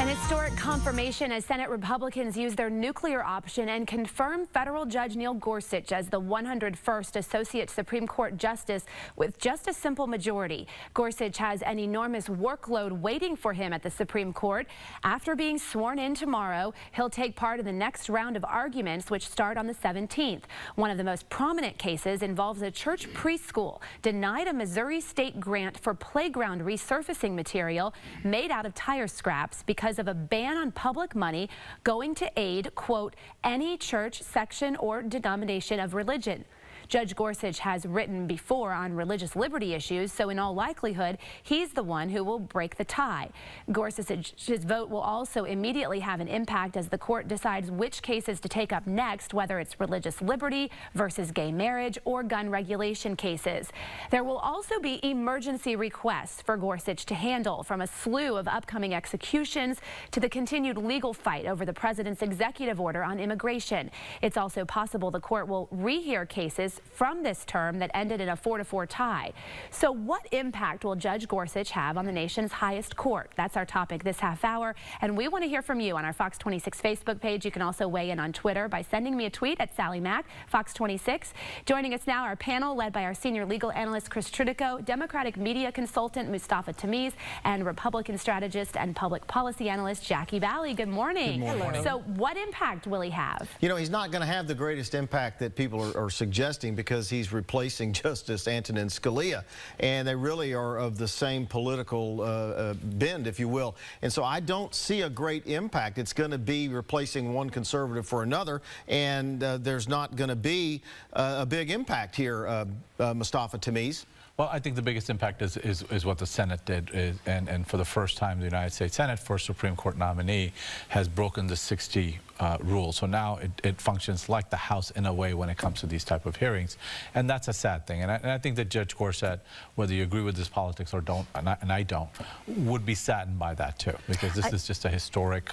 An historic confirmation as Senate Republicans use their nuclear option and confirm federal Judge Neil Gorsuch as the 101st Associate Supreme Court Justice with just a simple majority. Gorsuch has an enormous workload waiting for him at the Supreme Court. After being sworn in tomorrow, he'll take part in the next round of arguments, which start on the 17th. One of the most prominent cases involves a church preschool denied a Missouri state grant for playground resurfacing material made out of tire scraps because of a ban on public money going to aid, quote, any church, section, or denomination of religion. Judge Gorsuch has written before on religious liberty issues, so in all likelihood, he's the one who will break the tie. Gorsuch's vote will also immediately have an impact as the court decides which cases to take up next, whether it's religious liberty versus gay marriage or gun regulation cases. There will also be emergency requests for Gorsuch to handle, from a slew of upcoming executions to the continued legal fight over the president's executive order on immigration. It's also possible the court will rehear cases from this term that ended in a 4-4 tie. So what impact will Judge Gorsuch have on the nation's highest court? That's our topic this half hour, and we want to hear from you on our Fox 26 Facebook page. You can also weigh in on Twitter by sending me a tweet at Sally Mack, Fox 26. Joining us now, our panel led by our senior legal analyst Chris Tridico, Democratic media consultant Mustafa Tamiz, and Republican strategist and public policy analyst Jackie Bally. Good morning. Good morning. So what impact will he have? You know, he's not going to have the greatest impact that people are suggesting, because he's replacing Justice Antonin Scalia, and they really are of the same political bend, if you will. And so I don't see a great impact. It's going to be replacing one conservative for another, and there's not going to be a big impact here, Mustafa Tamiz. Well, I think the biggest impact is what the Senate did, and for the first time, the United States Senate, first Supreme Court nominee, has broken the 60 rule. So now it functions like the House in a way when it comes to these type of hearings, and that's a sad thing. And I think that Judge Gorsuch, whether you agree with his politics or don't, and I don't, would be saddened by that too, because this is just a historic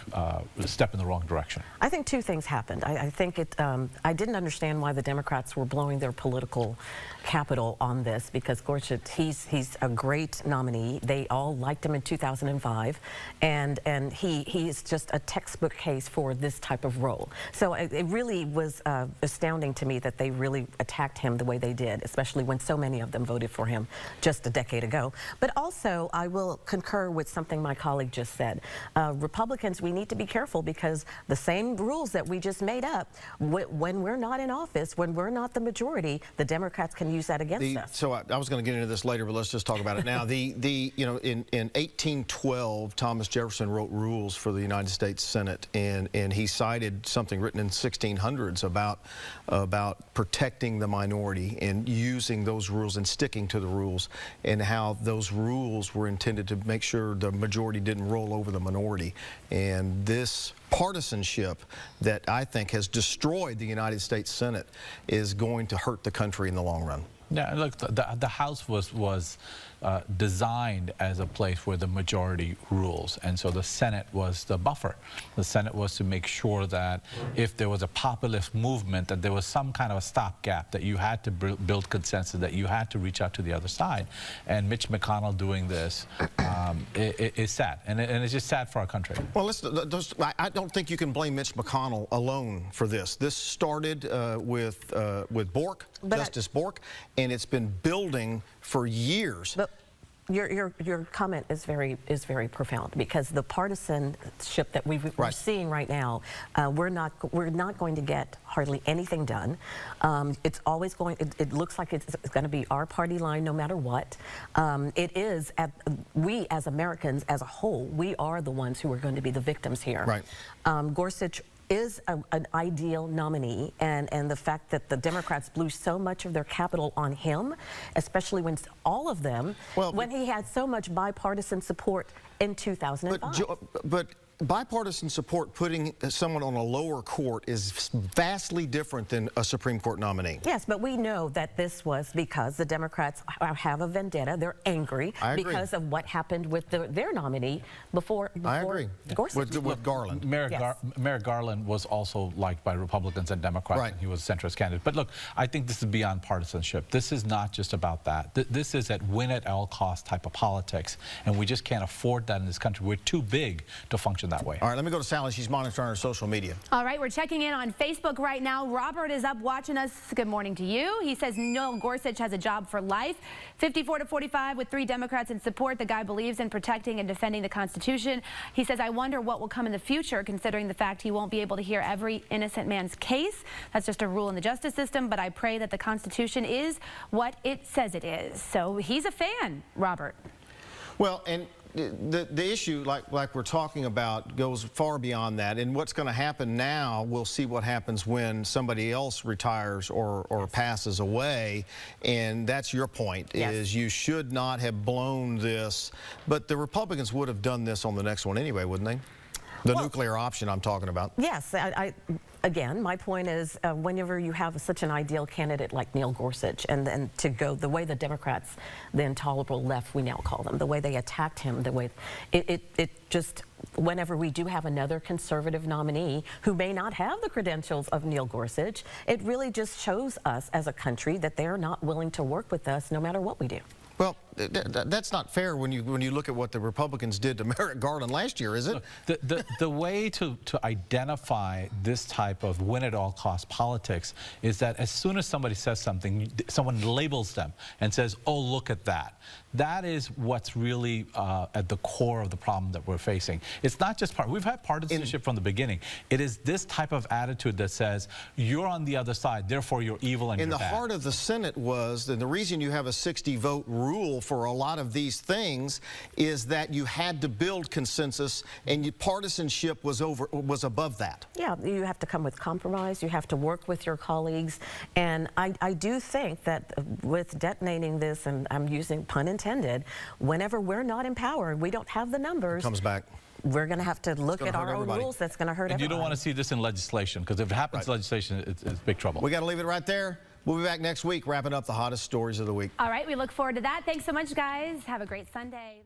step in the wrong direction. I think two things happened. I think I didn't understand why the Democrats were blowing their political capital on this, because Gorsuch, he's a great nominee. They all liked him in 2005, and he is just a textbook case for this type of role. So it really was astounding to me that they really attacked him the way they did, especially when so many of them voted for him just a decade ago. But also, I will concur with something my colleague just said. Republicans, we need to be careful, because the same rules that we just made up, when we're not in office, when we're not the majority, the Democrats can use that against us. So I was going to get into this later, but let's just talk about it now. You know, in 1812, Thomas Jefferson wrote rules for the United States Senate, and he cited something written in 1600s about protecting the minority and using those rules and sticking to the rules, and how those rules were intended to make sure the majority didn't roll over the minority. And this partisanship that I think has destroyed the United States Senate is going to hurt the country in the long run. Yeah, look, the House was designed as a place where the majority rules, and so the Senate was the buffer. The Senate was to make sure that if there was a populist movement, that there was some kind of a stopgap, that you had to build consensus, that you had to reach out to the other side. And Mitch McConnell doing this is sad, and it's just sad for our country. Well, I don't think you can blame Mitch McConnell alone for this. This started with Bork, Justice Bork, and it's been building for years. But your comment is very profound, because the partisanship that we're seeing right now, we're not going to get hardly anything done. It's always going. It looks like it's going to be our party line no matter what. It is. We as Americans as a whole, we are the ones who are going to be the victims here. Right. Gorsuch is an ideal nominee, and the fact that the Democrats blew so much of their capital on him, especially when all of them, when he had so much bipartisan support in 2005. But bipartisan support, putting someone on a lower court, is vastly different than a Supreme Court nominee. Yes, but we know that this was because the Democrats have a vendetta. They're angry because of what happened with their nominee before I agree. Gorsuch. With Garland. Mayor Garland was also liked by Republicans and Democrats. Right. And he was a centrist candidate. But look, I think this is beyond partisanship. This is not just about that. This is a win at all cost type of politics, and we just can't afford that in this country. We're too big to function that way. All right, let me go to Sally. She's monitoring her social media. All right, we're checking in on Facebook right now. Robert is up watching us. Good morning to you. He says Neil Gorsuch has a job for life. 54-45 with 3 Democrats in support. The guy believes in protecting and defending the Constitution. He says, I wonder what will come in the future, considering the fact he won't be able to hear every innocent man's case. That's just a rule in the justice system, but I pray that the Constitution is what it says it is. So he's a fan, Robert. Well, and the issue, like we're talking about, goes far beyond that. And what's going to happen now, we'll see what happens when somebody else retires or passes away. And that's your point, is you should not have blown this. But the Republicans would have done this on the next one anyway, wouldn't they? The nuclear option I'm talking about. Yes. Again, my point is whenever you have such an ideal candidate like Neil Gorsuch, and then to go the way the Democrats, the intolerable left we now call them, the way they attacked him, the way it just, whenever we do have another conservative nominee who may not have the credentials of Neil Gorsuch, it really just shows us as a country that they're not willing to work with us no matter what we do. Well, that's not fair when you look at what the Republicans did to Merrick Garland last year, is it? Look, the way to identify this type of win-at-all-cost politics is that as soon as somebody says something, someone labels them and says, oh, look at that. That is what's really at the core of the problem that we're facing. It's not just we've had partisanship from the beginning. It is this type of attitude that says, you're on the other side, therefore you're evil and you're bad. In the heart of the Senate was, and the reason you have a 60-vote rule for a lot of these things is that you had to build consensus, and partisanship was above that. Yeah, you have to come with compromise. You have to work with your colleagues, and I do think that with detonating this, and I'm using pun intended, whenever we're not in power, we don't have the numbers. It comes back. We're going to have to look at our own rules. That's going to hurt everybody. You don't want to see this in legislation, because if it happens in legislation, it's big trouble. We got to leave it right there. We'll be back next week, wrapping up the hottest stories of the week. All right, we look forward to that. Thanks so much, guys. Have a great Sunday.